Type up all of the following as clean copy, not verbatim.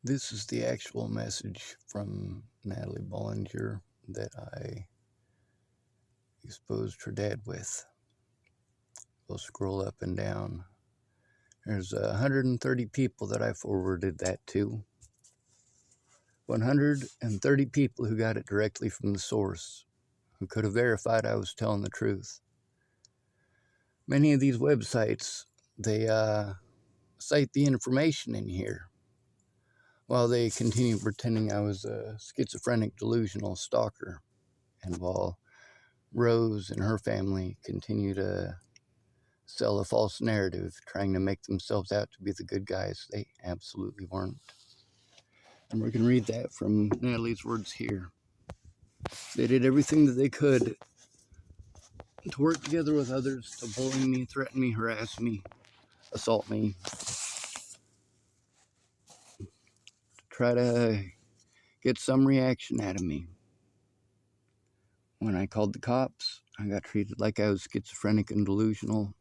This is the actual message from Natalie Bollinger that I exposed her dad with. We'll scroll up and down. There's 130 people that I forwarded that to. 130 people who got it directly from the source, who could have verified I was telling the truth. Many of these websites, they cite the information in here while they continue pretending I was a schizophrenic, delusional stalker. And while Rose and her family continue to sell a false narrative, trying to make themselves out to be the good guys, they absolutely weren't. And we're going to read that from Natalie's words here. They did everything that they could to work together with others to bully me, threaten me, harass me, assault me, to try to get some reaction out of me. When I called the cops, I got treated like I was schizophrenic and delusional,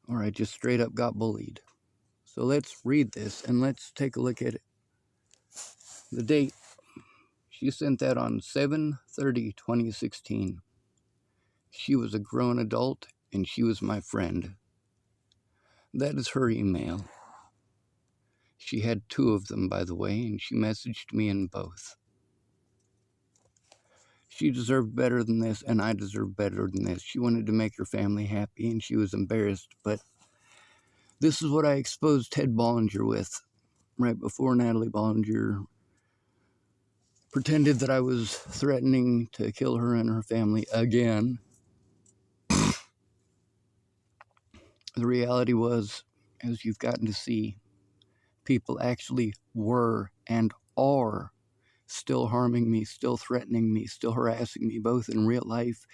or I just straight up got bullied. So let's read this and let's take a look at it. The date. She sent that on 7/30/2016. She was a grown adult and she was my friend. That is her email. She had 2 of them, by the way, and she messaged me in both. She deserved better than this, and I deserved better than this. She wanted to make her family happy, and she was embarrassed, but this is what I exposed Ted Bollinger with right before Natalie Bollinger pretended that I was threatening to kill her and her family again. The reality was, as you've gotten to see, people actually were and are still harming me, still threatening me, still harassing me, both in real life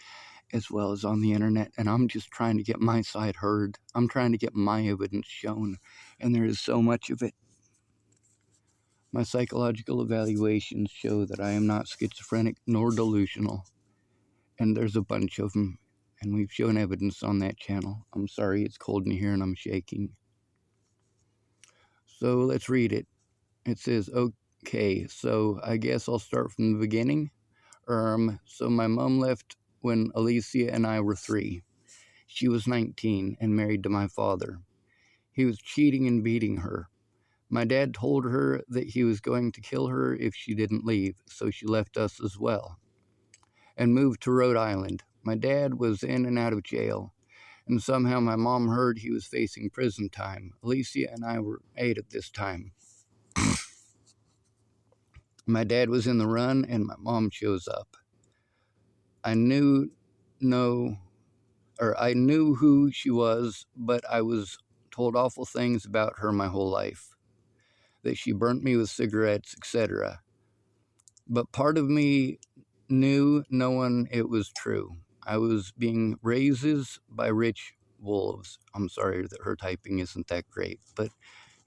as well as on the internet. And I'm just trying to get my side heard. I'm trying to get my evidence shown. And there is so much of it. My psychological evaluations show that I am not schizophrenic nor delusional. And there's a bunch of them. And we've shown evidence on that channel. I'm sorry, it's cold in here and I'm shaking. So let's read it. It says, okay, so I guess I'll start from the beginning. So my mom left when Alicia and I were 3. She was 19 and married to my father. He was cheating and beating her. My dad told her that he was going to kill her if she didn't leave, so she left us as well and moved to Rhode Island. My dad was in and out of jail, and somehow my mom heard he was facing prison time. Alicia and I were 8 at this time. My dad was in the run, and my mom shows up. I knew who she was, but I was told awful things about her my whole life, that she burnt me with cigarettes, etc. But part of me knew knowing it was true. I was being raised by rich wolves. I'm sorry that her typing isn't that great, but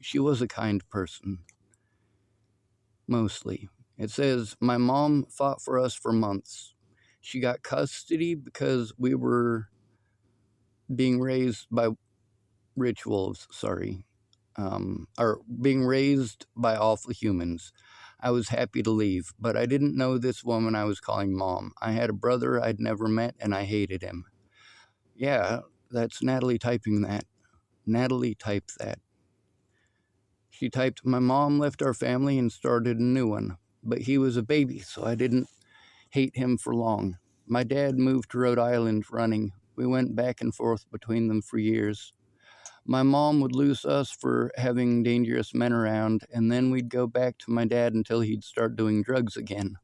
she was a kind person, mostly. It says, my mom fought for us for months. She got custody because we were being raised by rich wolves, or being raised by awful humans. I was happy to leave, but I didn't know this woman I was calling mom. I had a brother I'd never met, and I hated him. Yeah, that's Natalie typing that. Natalie typed that. She typed, my mom left our family and started a new one, but he was a baby, so I didn't hate him for long. My dad moved to Rhode Island running. We went back and forth between them for years. My mom would lose us for having dangerous men around, and then we'd go back to my dad until he'd start doing drugs again.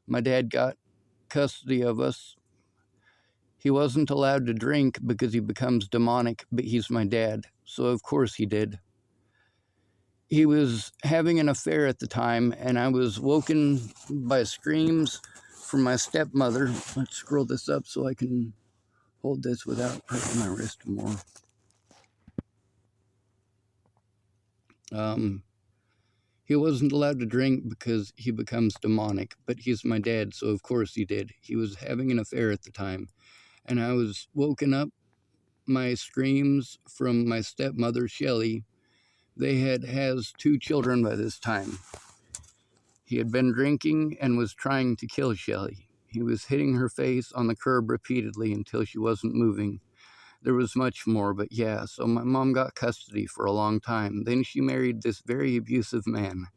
My dad got custody of us. He wasn't allowed to drink because he becomes demonic, but he's my dad, so of course he did. He was having an affair at the time, and I was woken by screams from my stepmother. Let's scroll this up so I can hold this without hurting my wrist more. He wasn't allowed to drink because he becomes demonic, but he's my dad, so of course he did. He was having an affair at the time, and I was woken up my screams from my stepmother, Shelley, They has 2 children by this time. He had been drinking and was trying to kill Shelley. He was hitting her face on the curb repeatedly until she wasn't moving. There was much more, but yeah, so my mom got custody for a long time. Then she married this very abusive man.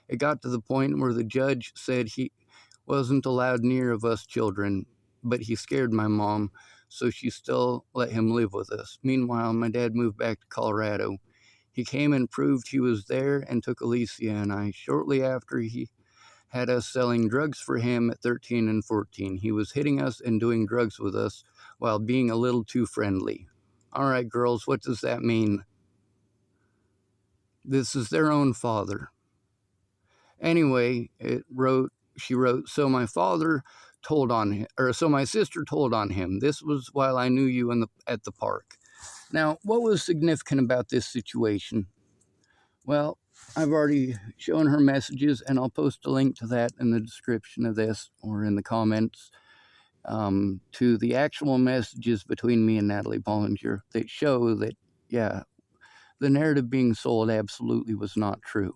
It got to the point where the judge said he wasn't allowed near of us children, but he scared my mom, so she still let him live with us. Meanwhile, my dad moved back to Colorado. He came and proved he was there and took Alicia and I. Shortly after, he had us selling drugs for him at 13 and 14. He was hitting us and doing drugs with us while being a little too friendly. All right, girls, what does that mean? This is their own father. Anyway, she wrote, so my father told on him, or so my sister told on him. This was while I knew you at the park. Now, what was significant about this situation? Well, I've already shown her messages, and I'll post a link to that in the description of this or in the comments, to the actual messages between me and Natalie Bollinger that show that, yeah, the narrative being sold absolutely was not true.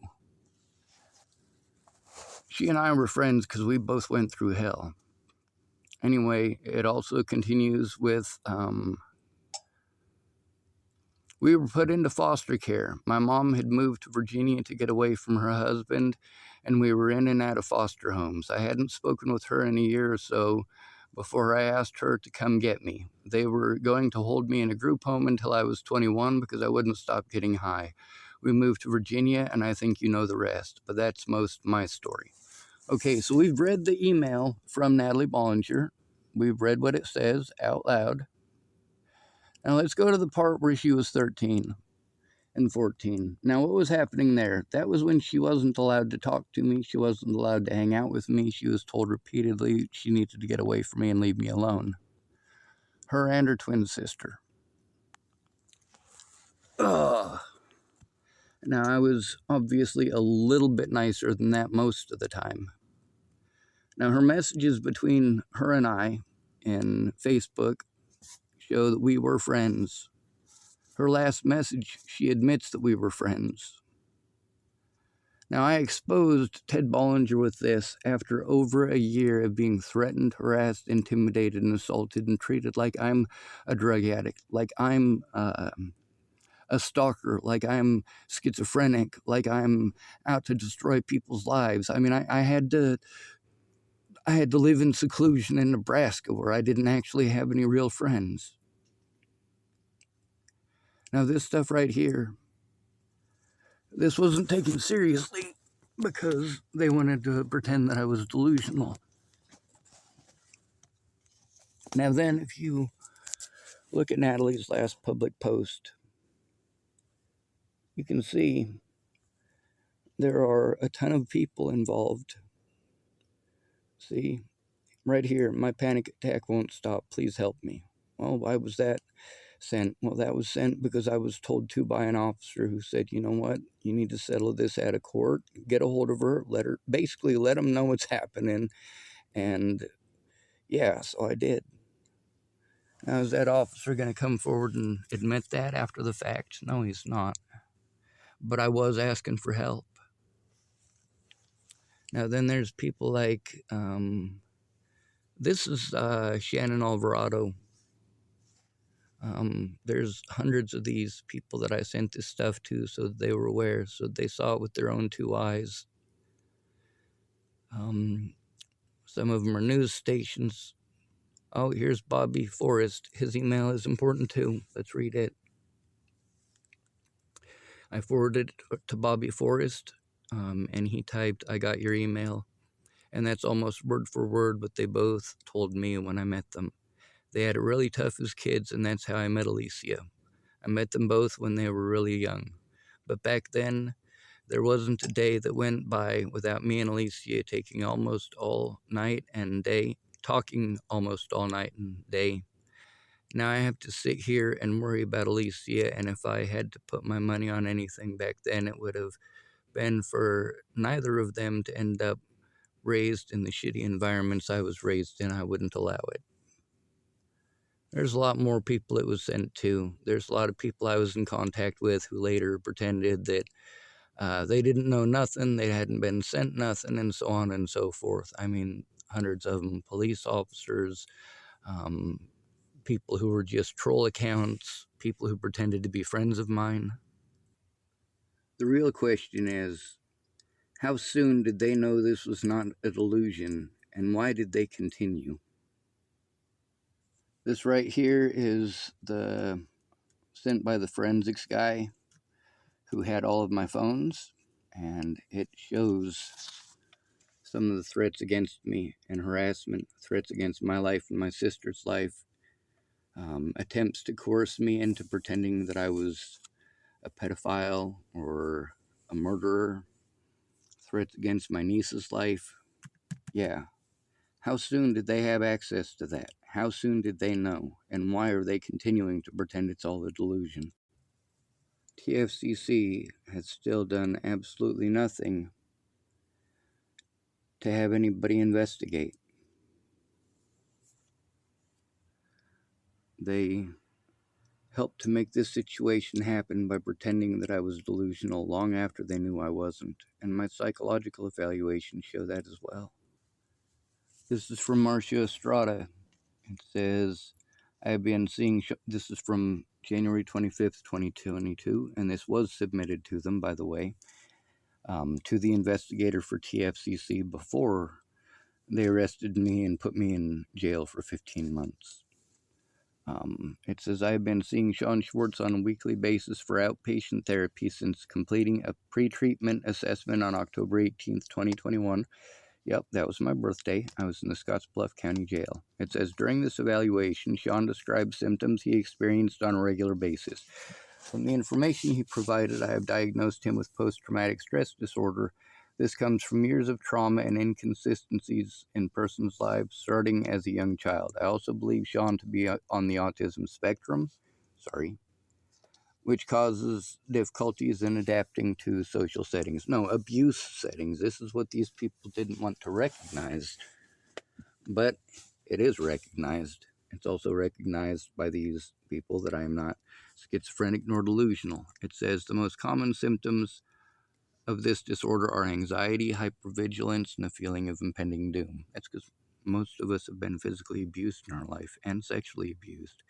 She and I were friends because we both went through hell. Anyway, it also continues with, we were put into foster care. My mom had moved to Virginia to get away from her husband, and we were in and out of foster homes. I hadn't spoken with her in a year or so before I asked her to come get me. They were going to hold me in a group home until I was 21 because I wouldn't stop getting high. We moved to Virginia, and I think you know the rest, but that's most my story. Okay, so we've read the email from Natalie Bollinger. We've read what it says out loud. Now let's go to the part where she was 13 and 14. Now, what was happening there? That was when she wasn't allowed to talk to me. She wasn't allowed to hang out with me. She was told repeatedly she needed to get away from me and leave me alone. Her and her twin sister. Ugh. Now, I was obviously a little bit nicer than that most of the time. Now, her messages between her and I in Facebook show that we were friends. Her last message, she admits that we were friends. Now, I exposed Ted Bollinger with this after over a year of being threatened, harassed, intimidated, and assaulted and treated like I'm a drug addict, like I'm a stalker, like I'm schizophrenic, like I'm out to destroy people's lives. I mean, I had to live in seclusion in Nebraska where I didn't actually have any real friends. Now, this stuff right here, this wasn't taken seriously because they wanted to pretend that I was delusional. Now then, if you look at Natalie's last public post, you can see there are a ton of people involved. See, right here, my panic attack won't stop. Please help me. Well, why was that sent? Well, that was sent because I was told to by an officer who said, you know what, you need to settle this out of court, get a hold of her, basically let them know what's happening. And yeah, so I did. Now, is that officer going to come forward and admit that after the fact? No, he's not. But I was asking for help. Now, then there's people like, this is Shannon Alvarado. There's hundreds of these people that I sent this stuff to so that they were aware, so they saw it with their own 2 eyes. Some of them are news stations. Oh, here's Bobby Forrest. His email is important too. Let's read it. I forwarded it to Bobby Forrest, and he typed, I got your email. And that's almost word for word what they both told me when I met them. They had it really tough as kids, and that's how I met Alicia. I met them both when they were really young. But back then, there wasn't a day that went by without me and Alicia taking almost all night and day, talking almost all night and day. Now I have to sit here and worry about Alicia, and if I had to put my money on anything back then, it would have been for neither of them to end up raised in the shitty environments I was raised in. I wouldn't allow it. There's a lot more people it was sent to. There's a lot of people I was in contact with who later pretended that they didn't know nothing, they hadn't been sent nothing, and so on and so forth. I mean, hundreds of them, police officers, um, people who were just troll accounts, people who pretended to be friends of mine. The real question is, how soon did they know this was not a delusion, and why did they continue? This right here is the sent by the forensics guy who had all of my phones, and it shows some of the threats against me and harassment, threats against my life and my sister's life, attempts to coerce me into pretending that I was a pedophile or a murderer, threats against my niece's life. Yeah. How soon did they have access to that? How soon did they know? And why are they continuing to pretend it's all a delusion? TFCC has still done absolutely nothing to have anybody investigate. They helped to make this situation happen by pretending that I was delusional long after they knew I wasn't, and my psychological evaluations show that as well. This is from Marcia Estrada. It says, I have been seeing, this is from January 25th, 2022, and this was submitted to them, by the way, to the investigator for TFCC before they arrested me and put me in jail for 15 months. It says, I have been seeing Sean Schwartz on a weekly basis for outpatient therapy since completing a pre-treatment assessment on October 18th, 2021. Yep, that was my birthday. I was in the Scottsbluff County Jail. It says, during this evaluation, Sean described symptoms he experienced on a regular basis. From the information he provided, I have diagnosed him with post-traumatic stress disorder. This comes from years of trauma and inconsistencies in persons' lives starting as a young child. I also believe Sean to be on the autism spectrum, which causes difficulties in adapting to social settings. No, abuse settings. This is what these people didn't want to recognize. But it is recognized. It's also recognized by these people that I am not schizophrenic nor delusional. It says the most common symptoms of this disorder are anxiety, hypervigilance, and a feeling of impending doom. That's because most of us have been physically abused in our life and sexually abused.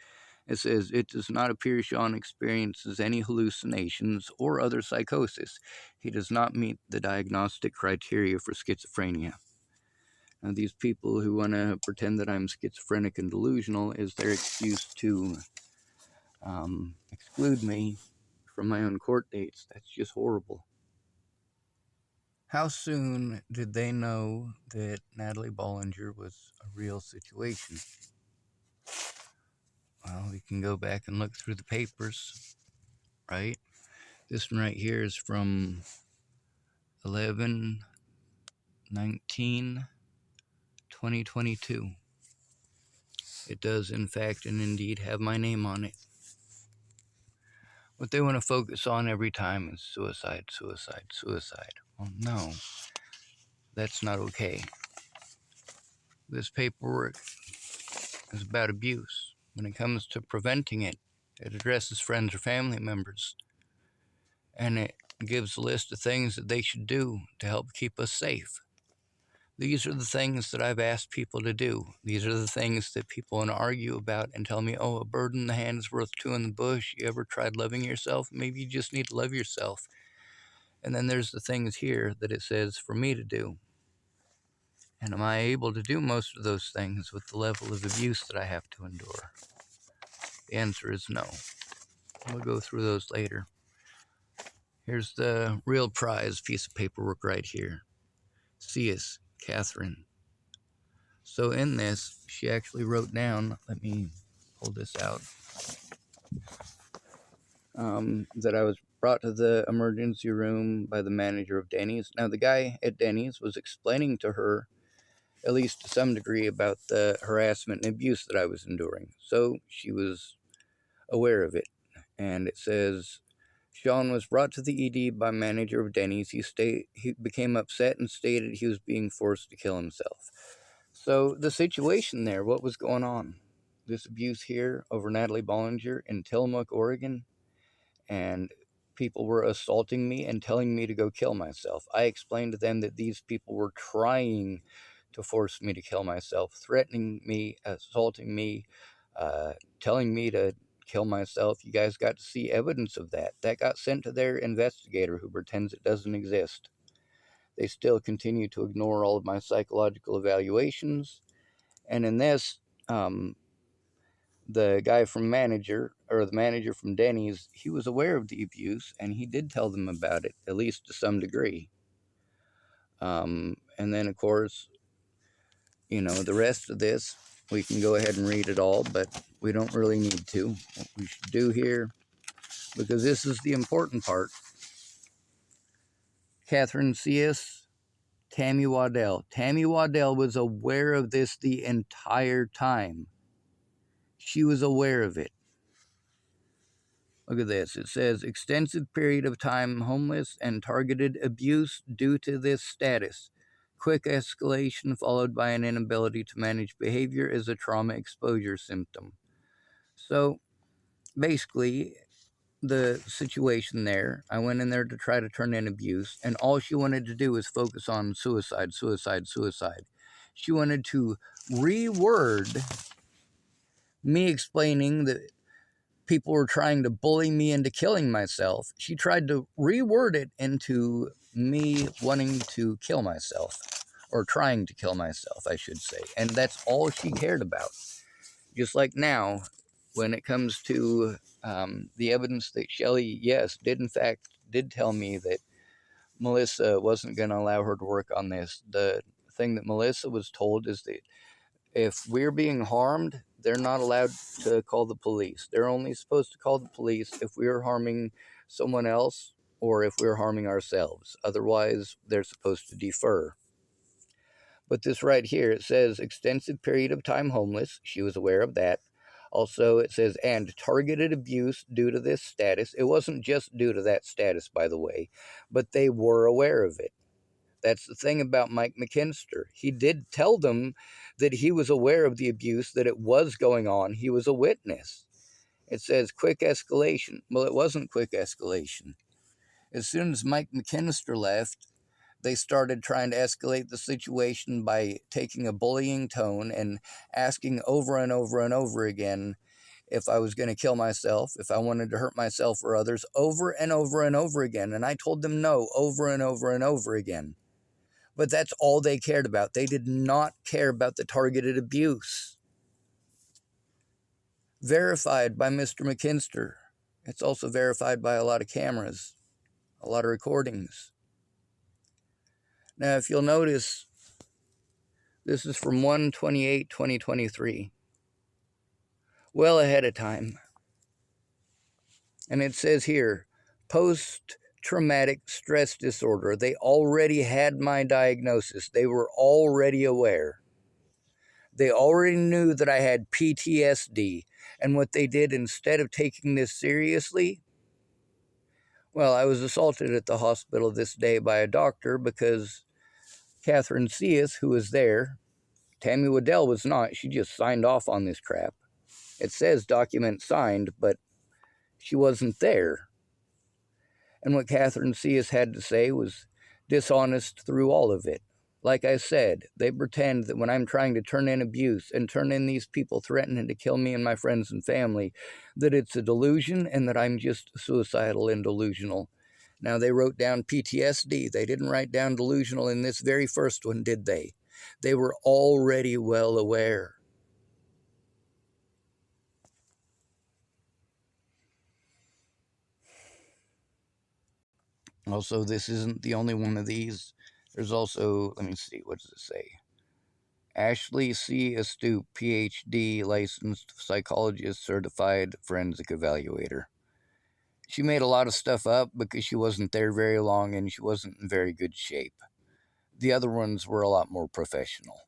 It says it does not appear Sean experiences any hallucinations or other psychosis. He does not meet the diagnostic criteria for schizophrenia. Now, these people who want to pretend that I'm schizophrenic and delusional is their excuse to exclude me from my own court dates. That's just horrible. How soon did they know that Natalie Bollinger was a real situation? Well, we can go back and look through the papers, right? This one right here is from 11/19/2022. It does, in fact and indeed, have my name on it. What they want to focus on every time is suicide, suicide, suicide. Well, no, that's not okay. This paperwork is about abuse. When it comes to preventing it, it addresses friends or family members, and it gives a list of things that they should do to help keep us safe. These are the things that I've asked people to do. These are the things that people want to argue about and tell me, oh, a bird in the hand is worth two in the bush. You ever tried loving yourself? Maybe you just need to love yourself. And then there's the things here that it says for me to do. And am I able to do most of those things with the level of abuse that I have to endure? The answer is no. We'll go through those later. Here's the real prize piece of paperwork right here. C.S. Catherine. So in this, she actually wrote down, let me pull this out, that I was brought to the emergency room by the manager of Denny's. Now, the guy at Denny's was explaining to her, at least to some degree, about the harassment and abuse that I was enduring. So she was aware of it. And it says, Sean was brought to the ED by manager of Denny's. He became upset and stated he was being forced to kill himself. So the situation there, what was going on? this abuse here over Natalie Bollinger in Tillamook, Oregon, and people were assaulting me and telling me to go kill myself. I explained to them that these people were trying to force me to kill myself, threatening me, assaulting me, telling me to kill myself. You guys got to see evidence of that. That got sent to their investigator who pretends it doesn't exist. They still continue to ignore all of my psychological evaluations. And in this, the guy from manager, or the manager from Denny's, he was aware of the abuse and he did tell them about it, at least to some degree. And then, of course, the rest of this, we can go ahead and read it all, but we don't really need to. What we should do here, because this is the important part. Catherine C.S., Tammy Waddell. Tammy Waddell was aware of this the entire time. She was aware of it. Look at this. It says, extensive period of time homeless and targeted abuse due to this status. Quick escalation followed by an inability to manage behavior is a trauma exposure symptom. So basically, the situation there, I went in there to try to turn in abuse, and all she wanted to do was focus on suicide, suicide, suicide. She wanted to reword me explaining that people were trying to bully me into killing myself. She tried to reword it into me wanting to kill myself, or trying to kill myself, I should say. And that's all she cared about. Just like now, when it comes to the evidence that Shelley, yes, did tell me that Melissa wasn't going to allow her to work on this. The thing that Melissa was told is that if we're being harmed, they're not allowed to call the police. They're only supposed to call the police if we're harming someone else or if we're harming ourselves. Otherwise, they're supposed to defer. But this right here, it says extensive period of time homeless. She was aware of that. Also, it says, and targeted abuse due to this status. It wasn't just due to that status, by the way, but they were aware of it. That's the thing about Mike McKinster. He did tell them that he was aware of the abuse, that it was going on. He was a witness. It says quick escalation. Well, it wasn't quick escalation. As soon as Mike McKinster left, they started trying to escalate the situation by taking a bullying tone and asking over and over and over again if I was going to kill myself, if I wanted to hurt myself or others, over and over and over again. And I told them no, over and over and over again. But that's all they cared about. They did not care about the targeted abuse. Verified by Mr. McKinster. It's also verified by a lot of cameras, a lot of recordings. Now, if you'll notice, this is from 1/28/2023. Well ahead of time. And it says here, post-traumatic stress disorder. They already had my diagnosis. They were already aware. They already knew that I had PTSD. And what they did, instead of taking this seriously, well, I was assaulted at the hospital this day by a doctor because Catherine Cias, who was there, Tammy Waddell was not. She just signed off on this crap. It says document signed, but she wasn't there. And what Catherine Cias had to say was dishonest through all of it. Like I said, they pretend that when I'm trying to turn in abuse and turn in these people threatening to kill me and my friends and family, that it's a delusion and that I'm just suicidal and delusional. Now, they wrote down PTSD. They didn't write down delusional in this very first one, did they? They were already well aware. Also, this isn't the only one of these. There's also, let me see, what does it say? Ashley C. Astute, PhD, licensed psychologist, certified forensic evaluator. She made a lot of stuff up because she wasn't there very long and she wasn't in very good shape. The other ones were a lot more professional.